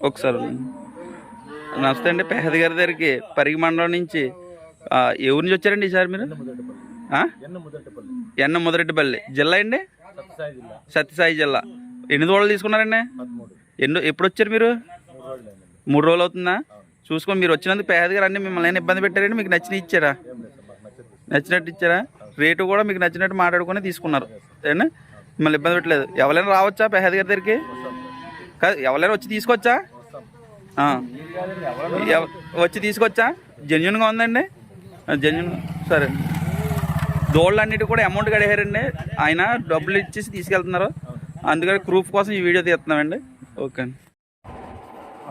ఒకసారి నమస్తే అండి. పెహద్ గారి దగ్గరికి పరిగి మండలం నుంచి ఎవరి నుంచి వచ్చారండి ఈసారి మీరు? ఎన్న ముదరెడ్డిపల్లి జిల్లా అండి, సత్యసాయి జిల్లా. ఎన్ని దూడలు తీసుకున్నారండి? ఎప్పుడు వచ్చారు మీరు? 3 రోజులు అవుతుందా? చూసుకొని మీరు వచ్చినందుకు పెహద్ గారు అన్నీ మిమ్మల్ని ఏమైనా ఇబ్బంది పెట్టారండి? మీకు నచ్చిన ఇచ్చారా? నచ్చినట్టు ఇచ్చారా? రేటు కూడా మీకు నచ్చినట్టు మాట్లాడుకొని తీసుకున్నారు ఏనా? మిమ్మల్ని ఇబ్బంది పెట్టలేదు. ఎవరైనా రావచ్చా పెహద్ గారి దగ్గరికి? కాదు, ఎవరైనా వచ్చి తీసుకోవచ్చా? వచ్చి తీసుకొచ్చా? జెన్యున్గా ఉందండి, జెన్యున్. సరే, దోళ్ళన్నిటి కూడా అమౌంట్ కడిగారండి. ఆయన డబ్బులు ఇచ్చేసి తీసుకెళ్తున్నారు, అందుకని ప్రూఫ్ కోసం ఈ వీడియో తీస్తున్నామండి. ఓకే అండి.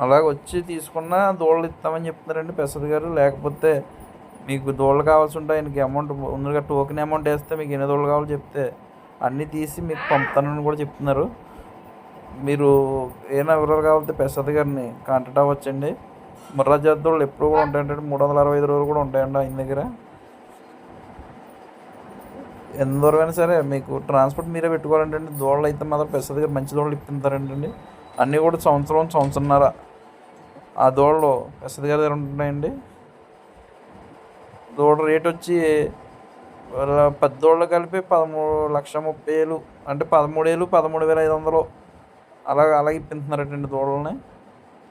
అలాగ వచ్చి తీసుకున్న దోళ్ళు ఇస్తామని చెప్తున్నారండి ప్రసాద్ గారు. లేకపోతే మీకు దోళ్ళు కావాల్సి ఉంటే ఆయనకి అమౌంట్ ముందుగా టోకెన్ అమౌంట్ వేస్తే మీకు ఎన్ని దోళ్ళు కావాలో చెప్తే అన్నీ తీసి మీకు పంపుతానని కూడా చెప్తున్నారు. మీరు ఏమైనా వివరాలు కావాలంటే ప్రసాద్ గారిని కాంటాక్ట్ అవ్వచ్చండి. ముర్రా జాతి దోళ్ళు ఎప్పుడు కూడా ఉంటాయంటే 365 రోజులు కూడా ఉంటాయండి ఆయన దగ్గర. ఎంత దూరమైనా సరే మీకు ట్రాన్స్పోర్ట్ మీరే పెట్టుకోవాలంటే దోళ్ళు అయితే మాత్రం ప్రసాద్ గారు మంచి దోళ్ళు ఇప్పిస్తారండి. అన్నీ కూడా సంవత్సరంన్నర ఆ దోళ్ళు ప్రసాద్ గారి దగ్గర ఉంటున్నాయండి. దూడ రేట్ వచ్చి 10 దోళ్ళు కలిపి 13,30,000, అంటే 13,500 అలాగే ఇప్పిస్తున్నారటండి దూడలని.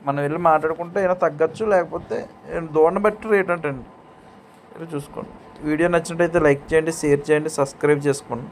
మనం వెళ్ళి మాట్లాడుకుంటే ఏమైనా తగ్గచ్చు, లేకపోతే దూడని బట్టి రేట్ అంటండి. చూసుకోండి. వీడియో నచ్చినట్టయితే లైక్ చేయండి, షేర్ చేయండి, సబ్స్క్రైబ్ చేసుకోండి.